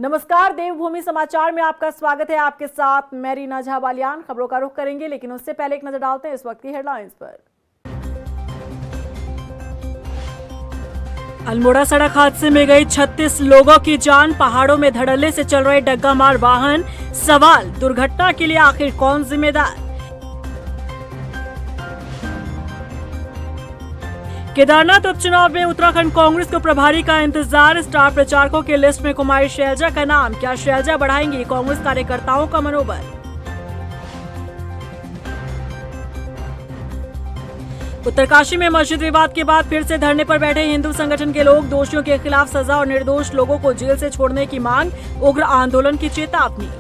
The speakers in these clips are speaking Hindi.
नमस्कार, देवभूमि समाचार में आपका स्वागत है। आपके साथ मैं रीना झा बालियान। खबरों का रुख करेंगे, लेकिन उससे पहले एक नजर डालते हैं इस वक्त की हेडलाइंस पर। अल्मोड़ा सड़क हादसे में गई 36 लोगों की जान। पहाड़ों में धड़ल्ले से चल रहे डग्गा मार वाहन। सवाल, दुर्घटना के लिए आखिर कौन जिम्मेदार? केदारनाथ उपचुनाव में उत्तराखंड कांग्रेस को प्रभारी का इंतजार। स्टार प्रचारकों की लिस्ट में कुमारी शैलजा का नाम। क्या शैलजा बढ़ाएंगी कांग्रेस कार्यकर्ताओं का मनोबल? उत्तरकाशी में मस्जिद विवाद के बाद फिर से धरने पर बैठे हिंदू संगठन के लोग। दोषियों के खिलाफ सजा और निर्दोष लोगों को जेल से छोड़ने की मांग। उग्र आंदोलन की चेतावनी।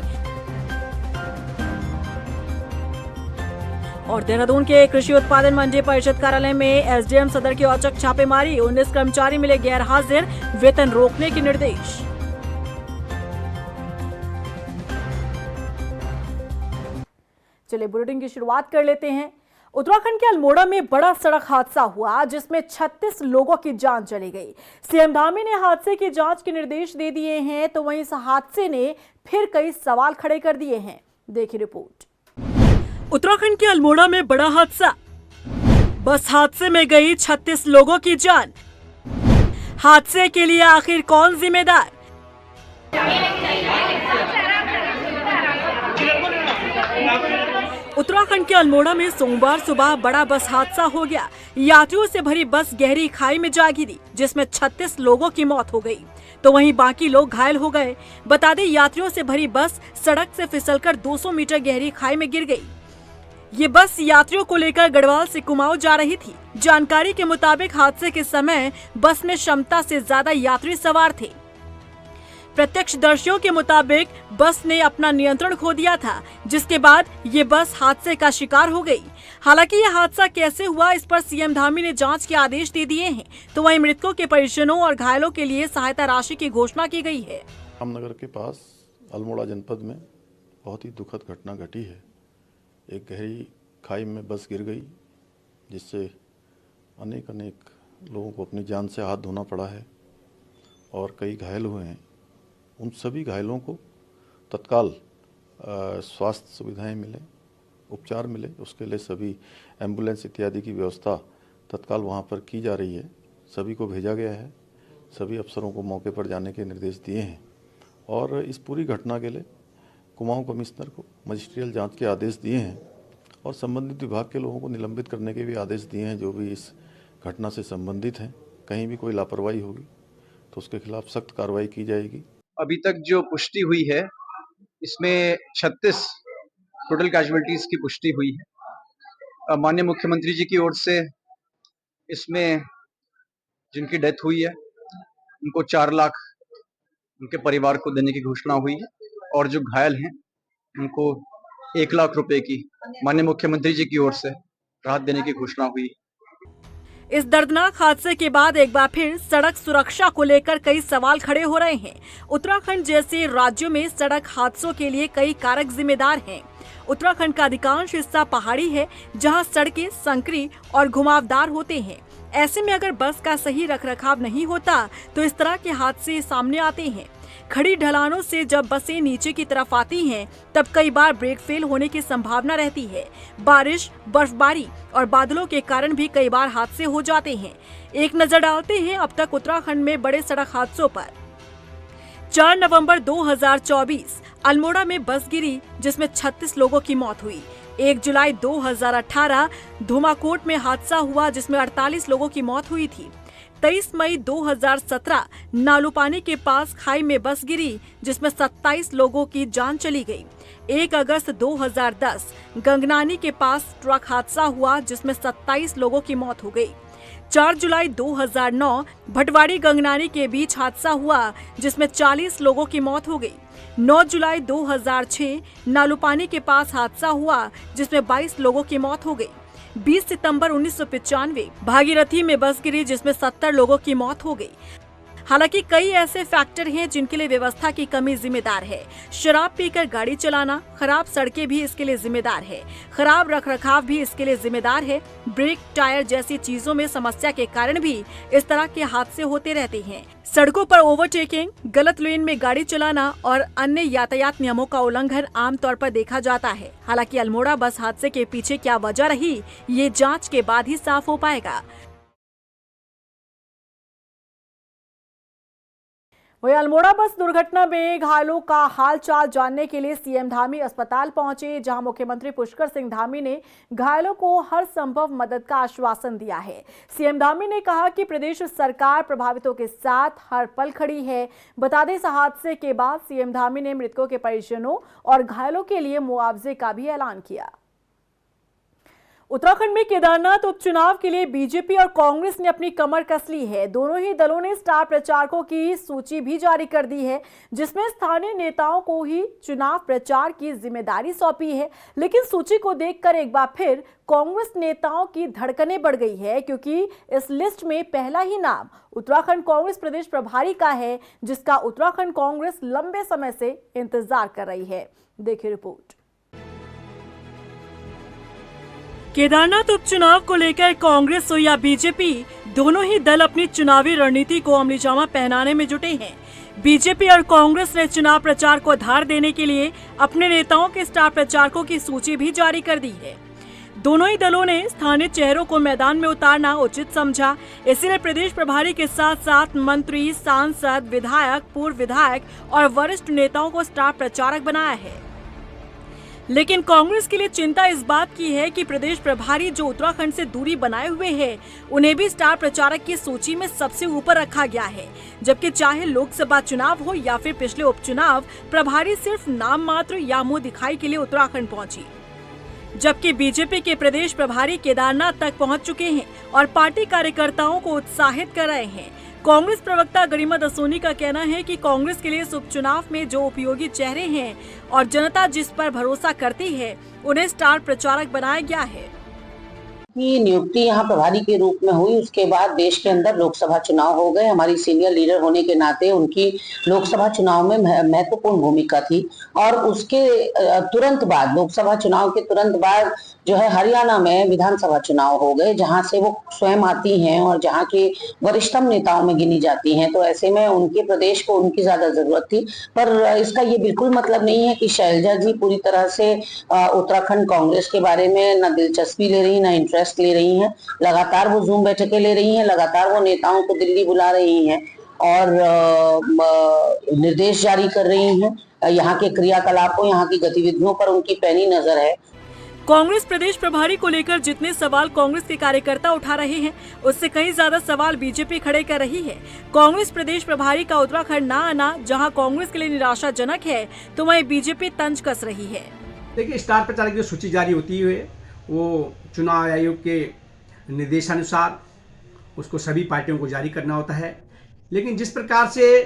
और देहरादून के कृषि उत्पादन मंडी परिषद कार्यालय में एसडीएम सदर की औचक छापेमारी। 19 कर्मचारी मिले गैर हाजिर। वेतन रोकने के निर्देश। चलिए बुलेटिन की शुरुआत कर लेते हैं। उत्तराखंड के अल्मोड़ा में बड़ा सड़क हादसा हुआ, जिसमें 36 लोगों की जान चली गई। सीएम धामी ने हादसे की जांच के निर्देश दे दिए हैं, तो वहीं इस हादसे ने फिर कई सवाल खड़े कर दिए हैं। देखिए रिपोर्ट। उत्तराखंड के अल्मोड़ा में बड़ा हादसा। बस हादसे में गई 36 लोगों की जान। हादसे के लिए आखिर कौन जिम्मेदार? उत्तराखंड के अल्मोड़ा में सोमवार सुबह बड़ा बस हादसा हो गया। यात्रियों से भरी बस गहरी खाई में जा गिरी, जिसमें 36 लोगों की मौत हो गई, तो वहीं बाकी लोग घायल हो गए। बता दें, यात्रियों से भरी बस सड़क से फिसलकर 200 मीटर गहरी खाई में गिर गई। ये बस यात्रियों को लेकर गढ़वाल से कुमाऊं जा रही थी। जानकारी के मुताबिक हादसे के समय बस में क्षमता से ज्यादा यात्री सवार थे। प्रत्यक्षदर्शियों के मुताबिक बस ने अपना नियंत्रण खो दिया था, जिसके बाद ये बस हादसे का शिकार हो गई। हालांकि यह हादसा कैसे हुआ, इस पर सीएम धामी ने जांच के आदेश दे दिए हैं, तो वहीं मृतकों के परिजनों और घायलों के लिए सहायता राशि की घोषणा की गई है। रामनगर के पास अल्मोड़ा जनपद में बहुत ही दुखद घटना घटी है। एक गहरी खाई में बस गिर गई, जिससे अनेक लोगों को अपनी जान से हाथ धोना पड़ा है और कई घायल हुए हैं। उन सभी घायलों को तत्काल स्वास्थ्य सुविधाएं मिले, उपचार मिले, उसके लिए सभी एम्बुलेंस इत्यादि की व्यवस्था तत्काल वहां पर की जा रही है। सभी को भेजा गया है। सभी अफसरों को मौके पर जाने के निर्देश दिए हैं और इस पूरी घटना के लिए कुमाऊं कमिश्नर को मजिस्ट्रियल जांच के आदेश दिए हैं और संबंधित विभाग के लोगों को निलंबित करने के भी आदेश दिए हैं, जो भी इस घटना से संबंधित हैं। कहीं भी कोई लापरवाही होगी तो उसके खिलाफ सख्त कार्रवाई की जाएगी। अभी तक जो पुष्टि हुई है, इसमें 36 टोटल कैजुअलिटीज की पुष्टि हुई है। माननीय मुख्यमंत्री जी की ओर से इसमें जिनकी डेथ हुई है उनको 4 लाख उनके परिवार को देने की घोषणा हुई है और जो घायल हैं उनको 1 लाख रुपए की माननीय मुख्यमंत्री जी की ओर से राहत देने की घोषणा हुई। इस दर्दनाक हादसे के बाद एक बार फिर सड़क सुरक्षा को लेकर कई सवाल खड़े हो रहे हैं। उत्तराखंड जैसे राज्यों में सड़क हादसों के लिए कई कारक जिम्मेदार हैं। उत्तराखंड का अधिकांश हिस्सा पहाड़ी है, जहां सड़कें संकरी और घुमावदार होते हैं। ऐसे में अगर बस का सही रखरखाव नहीं होता तो इस तरह के हादसे सामने आते हैं। खड़ी ढलानों से जब बसें नीचे की तरफ आती हैं, तब कई बार ब्रेक फेल होने की संभावना रहती है। बारिश, बर्फबारी और बादलों के कारण भी कई बार हादसे हो जाते हैं। एक नजर डालते हैं अब तक उत्तराखंड में बड़े सड़क हादसों पर। 4 नवंबर 2024 अल्मोड़ा में बस गिरी, जिसमें 36 लोगों की मौत हुई। 1 जुलाई 2018 धुमाकोट में हादसा हुआ, जिसमें 48 लोगों की मौत हुई थी। 23 मई 2017 नालूपानी के पास खाई में बस गिरी, जिसमें 27 लोगों की जान चली गई। 1 अगस्त 2010 गंगनानी के पास ट्रक हादसा हुआ, जिसमें 27 लोगों की मौत हो गई। 4 जुलाई 2009 भटवाड़ी गंगनानी के बीच हादसा हुआ, जिसमें 40 लोगों की मौत हो गई। 9 जुलाई 2006 नालूपानी के पास हादसा हुआ, जिसमें 22 लोगों की मौत हो गई। 20 सितंबर 1995 भागीरथी में बस गिरी, जिसमें 70 लोगों की मौत हो गई। हालांकि कई ऐसे फैक्टर हैं जिनके लिए व्यवस्था की कमी जिम्मेदार है। शराब पीकर गाड़ी चलाना, खराब सड़कें भी इसके लिए जिम्मेदार है, खराब रखरखाव भी इसके लिए जिम्मेदार है। ब्रेक, टायर जैसी चीजों में समस्या के कारण भी इस तरह के हादसे होते रहते हैं। सड़कों पर ओवरटेकिंग, गलत लेन में गाड़ी चलाना और अन्य यातायात नियमों का उल्लंघन आमतौर पर देखा जाता है। हालांकि अल्मोड़ा बस हादसे के पीछे क्या वजह रही, ये जांच के बाद ही साफ हो पाएगा। वहीं अल्मोड़ा बस दुर्घटना में घायलों का हालचाल जानने के लिए सीएम धामी अस्पताल पहुंचे, जहां मुख्यमंत्री पुष्कर सिंह धामी ने घायलों को हर संभव मदद का आश्वासन दिया है। सीएम धामी ने कहा कि प्रदेश सरकार प्रभावितों के साथ हर पल खड़ी है। बता दें, इस हादसे के बाद सीएम धामी ने मृतकों के परिजनों और घायलों के लिए मुआवजे का भी ऐलान किया। उत्तराखंड में केदारनाथ उपचुनाव के लिए बीजेपी और कांग्रेस ने अपनी कमर कस ली है। दोनों ही दलों ने स्टार प्रचारकों की सूची भी जारी कर दी है, जिसमें स्थानीय नेताओं को ही चुनाव प्रचार की जिम्मेदारी सौंपी है। लेकिन सूची को देखकर एक बार फिर कांग्रेस नेताओं की धड़कनें बढ़ गई है, क्योंकि इस लिस्ट में पहला ही नाम उत्तराखंड कांग्रेस प्रदेश प्रभारी का है, जिसका उत्तराखंड कांग्रेस लंबे समय से इंतजार कर रही है। देखिए रिपोर्ट। केदारनाथ उपचुनाव को लेकर कांग्रेस हो या बीजेपी, दोनों ही दल अपनी चुनावी रणनीति को अमलीजामा पहनाने में जुटे हैं। बीजेपी और कांग्रेस ने चुनाव प्रचार को धार देने के लिए अपने नेताओं के स्टार प्रचारकों की सूची भी जारी कर दी है। दोनों ही दलों ने स्थानीय चेहरों को मैदान में उतारना उचित समझा, इसीलिए प्रदेश प्रभारी के साथ साथ मंत्री, सांसद, विधायक, पूर्व विधायक और वरिष्ठ नेताओं को स्टार प्रचारक बनाया है। लेकिन कांग्रेस के लिए चिंता इस बात की है कि प्रदेश प्रभारी जो उत्तराखंड से दूरी बनाए हुए हैं, उन्हें भी स्टार प्रचारक की सूची में सबसे ऊपर रखा गया है। जबकि चाहे लोकसभा चुनाव हो या फिर पिछले उपचुनाव, प्रभारी सिर्फ नाम मात्र या मुंह दिखाई के लिए उत्तराखंड पहुंची। जबकि बीजेपी के प्रदेश प्रभारी केदारनाथ तक पहुंच चुके हैं और पार्टी कार्यकर्ताओं को उत्साहित कर रहे हैं। कांग्रेस प्रवक्ता गरिमा दसोनी का कहना है कि कांग्रेस के लिए इस उपचुनाव में जो उपयोगी चेहरे हैं और जनता जिस पर भरोसा करती है, उन्हें स्टार प्रचारक बनाया गया है। की नियुक्ति यहाँ प्रभारी के रूप में हुई, उसके बाद देश के अंदर लोकसभा चुनाव हो गए। हमारी सीनियर लीडर होने के नाते उनकी लोकसभा चुनाव में महत्वपूर्ण भूमिका थी और उसके तुरंत बाद, लोकसभा चुनाव के तुरंत बाद जो है हरियाणा में विधानसभा चुनाव हो गए, जहां से वो स्वयं आती हैं और जहां के वरिष्ठतम नेताओं में गिनी जाती हैं। तो ऐसे में उनके प्रदेश को उनकी ज्यादा जरूरत थी। पर इसका ये बिल्कुल मतलब नहीं है कि शैलजा जी पूरी तरह से उत्तराखंड कांग्रेस के बारे में न दिलचस्पी ले रही, न इंटरेस्ट ले रही हैं। लगातार वो जूम बैठकें ले रही हैं, लगातार वो नेताओं को दिल्ली बुला रही हैं और निर्देश जारी कर रही हैं। यहाँ के क्रियाकलापों, यहाँ की गतिविधियों पर उनकी पैनी नजर है। कांग्रेस प्रदेश प्रभारी को लेकर जितने सवाल कांग्रेस के कार्यकर्ता उठा रहे हैं, उससे कहीं ज्यादा सवाल बीजेपी खड़े कर रही है। कांग्रेस प्रदेश प्रभारी का उत्तराखंड ना आना जहां कांग्रेस के लिए निराशाजनक है, तो वहीं बीजेपी तंज कस रही है। देखिए, स्टार प्रचारक की सूची जारी होती है, वो चुनाव आयोग के निर्देशानुसार उसको सभी पार्टियों को जारी करना होता है। लेकिन जिस प्रकार से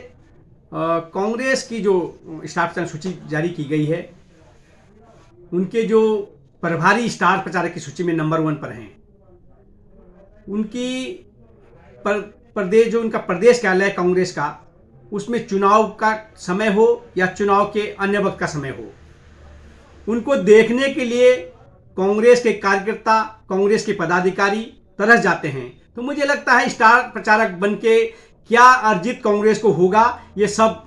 कांग्रेस की जो स्टार प्रचारक सूची जारी की गई है, उनके जो प्रभारी स्टार प्रचारक की सूची में नंबर 1 पर हैं, उनकी प्रदेश, जो उनका प्रदेश कार्यालय कांग्रेस का, उसमें चुनाव का समय हो या चुनाव के अन्य वक्त का समय हो, उनको देखने के लिए कांग्रेस के कार्यकर्ता, कांग्रेस के पदाधिकारी तरस जाते हैं। तो मुझे लगता है स्टार प्रचारक बनके क्या अर्जित कांग्रेस को होगा, ये सब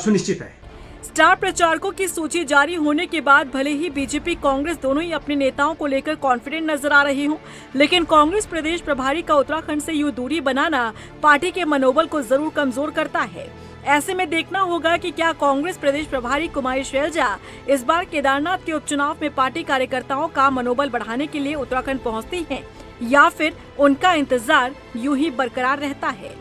सुनिश्चित है। स्टार प्रचारकों की सूची जारी होने के बाद भले ही बीजेपी कांग्रेस दोनों ही अपने नेताओं को लेकर कॉन्फिडेंट नजर आ रही हों, लेकिन कांग्रेस प्रदेश प्रभारी का उत्तराखंड से यूं दूरी बनाना पार्टी के मनोबल को जरूर कमजोर करता है। ऐसे में देखना होगा कि क्या कांग्रेस प्रदेश प्रभारी कुमारी शैलजा इस बार केदारनाथ के उपचुनाव में पार्टी कार्यकर्ताओं का मनोबल बढ़ाने के लिए उत्तराखंड पहुँचती है या फिर उनका इंतजार यूं ही बरकरार रहता है।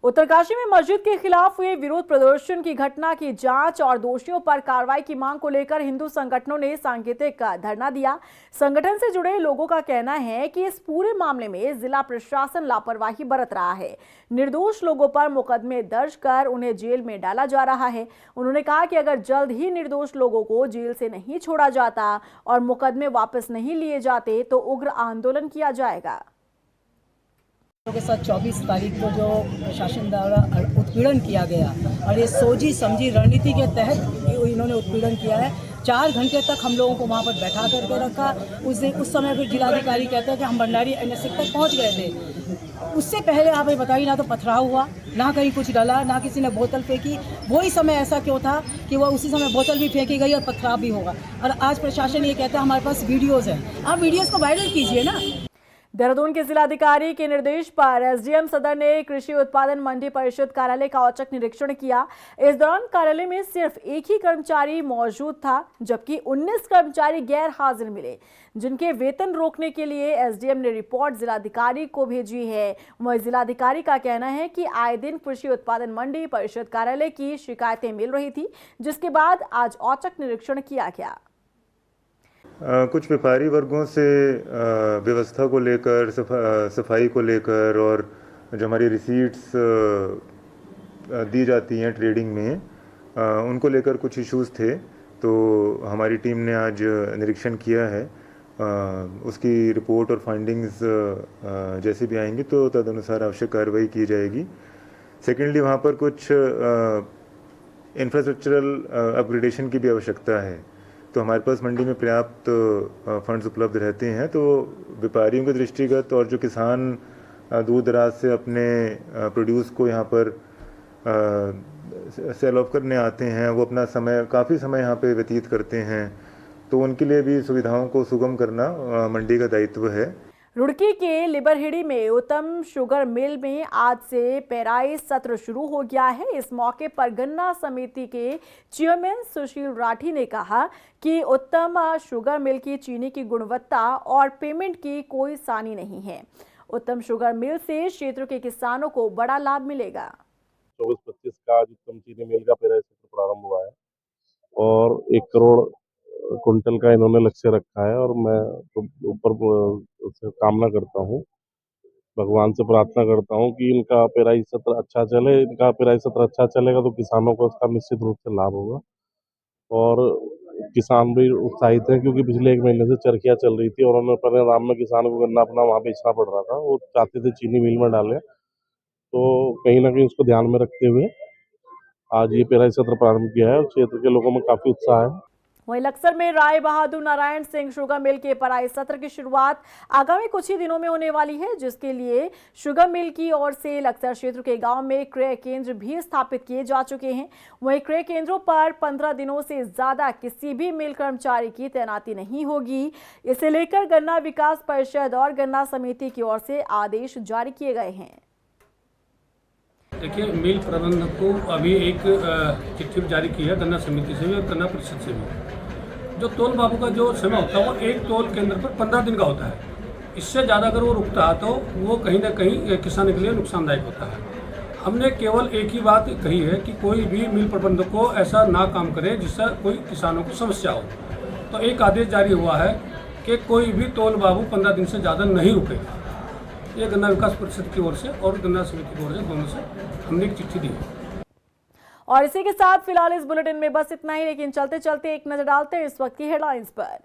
उत्तरकाशी में मस्जिद के खिलाफ हुए विरोध प्रदर्शन की घटना की जांच और दोषियों पर कार्रवाई की मांग को लेकर हिंदू संगठनों ने सांकेतिक धरना दिया। संगठन से जुड़े लोगों का कहना है कि इस पूरे मामले में जिला प्रशासन लापरवाही बरत रहा है। निर्दोष लोगों पर मुकदमे दर्ज कर उन्हें जेल में डाला जा रहा है। उन्होंने कहा कि अगर जल्द ही निर्दोष लोगों को जेल से नहीं छोड़ा जाता और मुकदमे वापस नहीं लिए जाते तो उग्र आंदोलन किया जाएगा। के साथ 24 तारीख को जो प्रशासन द्वारा उत्पीड़न किया गया और ये सोची समझी रणनीति के तहत इन्होंने उत्पीड़न किया है। 4 घंटे तक हम लोगों को वहाँ पर बैठा करके रखा। उस समय फिर जिलाधिकारी कहते हैं कि हम भंडारी NSC तक पहुँच गए थे। उससे पहले आप ये बताइए, ना तो पथराव हुआ, ना कहीं कुछ डला, ना किसी ने बोतल फेंकी। वही समय ऐसा क्यों था कि वह उसी समय बोतल भी फेंकी गई और पथराव भी होगा। और आज प्रशासन ये कहता है हमारे पास वीडियोज़ हैं, आप वीडियोज़ को वायरल कीजिए ना। देहरादून के जिलाधिकारी के निर्देश पर SDM सदर ने कृषि उत्पादन मंडी परिषद कार्यालय का औचक निरीक्षण किया। इस दौरान कार्यालय में सिर्फ एक ही कर्मचारी मौजूद था, जबकि 19 कर्मचारी गैर हाजिर मिले, जिनके वेतन रोकने के लिए SDM ने रिपोर्ट जिलाधिकारी को भेजी है। वहीं जिलाधिकारी का कहना है कि आए दिन कृषि उत्पादन मंडी परिषद कार्यालय की शिकायतें मिल रही थी, जिसके बाद आज औचक निरीक्षण किया गया। कुछ व्यापारी वर्गों से व्यवस्था को लेकर, सफाई को लेकर और जो हमारी रिसीट्स दी जाती हैं ट्रेडिंग में, उनको लेकर कुछ इश्यूज़ थे। तो हमारी टीम ने आज निरीक्षण किया है। उसकी रिपोर्ट और फाइंडिंग्स जैसे भी आएंगी तो तदनुसार आवश्यक कार्रवाई की जाएगी। सेकेंडली, वहाँ पर कुछ इंफ्रास्ट्रक्चरल अपग्रेडेशन की भी आवश्यकता है। तो हमारे पास मंडी में पर्याप्त फंड्स उपलब्ध रहते हैं। तो व्यापारियों के दृष्टिगत और जो किसान दूर दराज से अपने प्रोड्यूस को यहाँ पर सेल ऑफ करने आते हैं, वो अपना काफ़ी समय यहाँ पे व्यतीत करते हैं। तो उनके लिए भी सुविधाओं को सुगम करना मंडी का दायित्व है। रुड़की के लिबरहिड़ी में उत्तम शुगर मिल में आज से पेराई सत्र शुरू हो गया है। इस मौके पर गन्ना समिति के चेयरमैन सुशील राठी ने कहा कि उत्तम शुगर मिल की चीनी की गुणवत्ता और पेमेंट की कोई सानी नहीं है। उत्तम शुगर मिल से क्षेत्र के किसानों को बड़ा लाभ मिलेगा। 24-25 का आज उत्तम चीनी मिल का पेराई सत्र प्रारंभ हुआ है और 1 करोड़ कुंटल का इन्होंने लक्ष्य रखा है। और मैं तो ऊपर से कामना करता हूँ, भगवान से प्रार्थना करता हूँ कि इनका पेराई सत्र अच्छा चले। इनका पेराई सत्र अच्छा चलेगा तो किसानों को इसका निश्चित रूप से लाभ होगा और किसान भी उत्साहित हैं, क्योंकि पिछले 1 महीने से चरखियाँ चल रही थी और उन्होंने परिणाम में किसानों को गन्ना अपना वहाँ बेचना पड़ रहा था। वो चाहते थे चीनी मिल में डालें, तो कहीं ना कहीं उसको ध्यान में रखते हुए आज ये पेराई सत्र प्रारंभ किया है और क्षेत्र के लोगों में काफी उत्साह है। वहीं लक्सर में राय बहादुर नारायण सिंह शुगर मिल के पेराई सत्र की शुरुआत आगामी कुछ ही दिनों में होने वाली है, जिसके लिए शुगर मिल की ओर से लक्सर क्षेत्र के गांव में क्रय केंद्र भी स्थापित किए जा चुके हैं। वहीं क्रय केंद्रों पर 15 दिनों से ज्यादा किसी भी मिल कर्मचारी की तैनाती नहीं होगी। इसे लेकर गन्ना विकास परिषद और गन्ना समिति की ओर से आदेश जारी किए गए हैं। देखिए, मिल प्रबंधक को अभी एक चिट्ठी जारी की है गन्ना समिति से भी और गन्ना परिषद से भी। जो तोल बाबू का जो समय होता है वो एक तोल केंद्र पर 15 दिन का होता है। इससे ज़्यादा अगर वो रुकता है तो वो कहीं ना कहीं किसान के लिए नुकसानदायक होता है। हमने केवल एक ही बात कही है कि कोई भी मिल प्रबंधक को ऐसा ना काम करे जिससे कोई किसानों को समस्या हो। तो एक आदेश जारी हुआ है कि कोई भी तोल बाबू 15 दिन से ज़्यादा नहीं रुकेगा। ये गन्ना विकास परिषद की ओर से और गन्ना समिति की ओर से दोनों से हमने एक चिट्ठी दी है। और इसी के साथ फिलहाल इस बुलेटिन में बस इतना ही, लेकिन चलते चलते एक नजर डालते हैं इस वक्त की हेडलाइंस पर।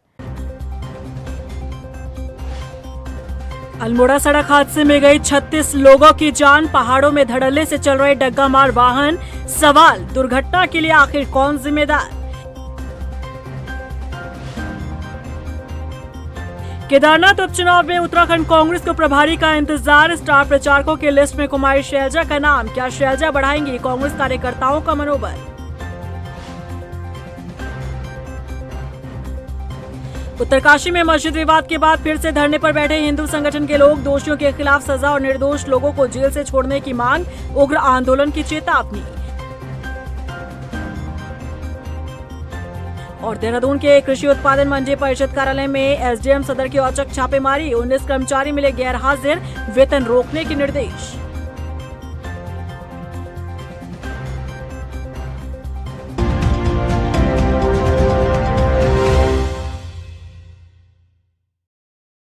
अल्मोड़ा सड़क हादसे में गई 36 लोगों की जान, पहाड़ों में धड़ल्ले से चल रहे डग्गा मार वाहन। सवाल, दुर्घटना के लिए आखिर कौन जिम्मेदार? केदारनाथ उपचुनाव में उत्तराखंड कांग्रेस को प्रभारी का इंतजार। स्टार प्रचारकों की लिस्ट में कुमारी शैलजा का नाम। क्या शैलजा बढ़ाएंगी कांग्रेस कार्यकर्ताओं का मनोबल? उत्तरकाशी में मस्जिद विवाद के बाद फिर से धरने पर बैठे हिंदू संगठन के लोग। दोषियों के खिलाफ सजा और निर्दोष लोगों को जेल से छोड़ने की मांग। उग्र आंदोलन की चेतावनी। और देहरादून के कृषि उत्पादन मंडी परिषद कार्यालय में SDM सदर की औचक छापेमारी। 19 कर्मचारी मिले गैर हाजिर, वेतन रोकने के निर्देश।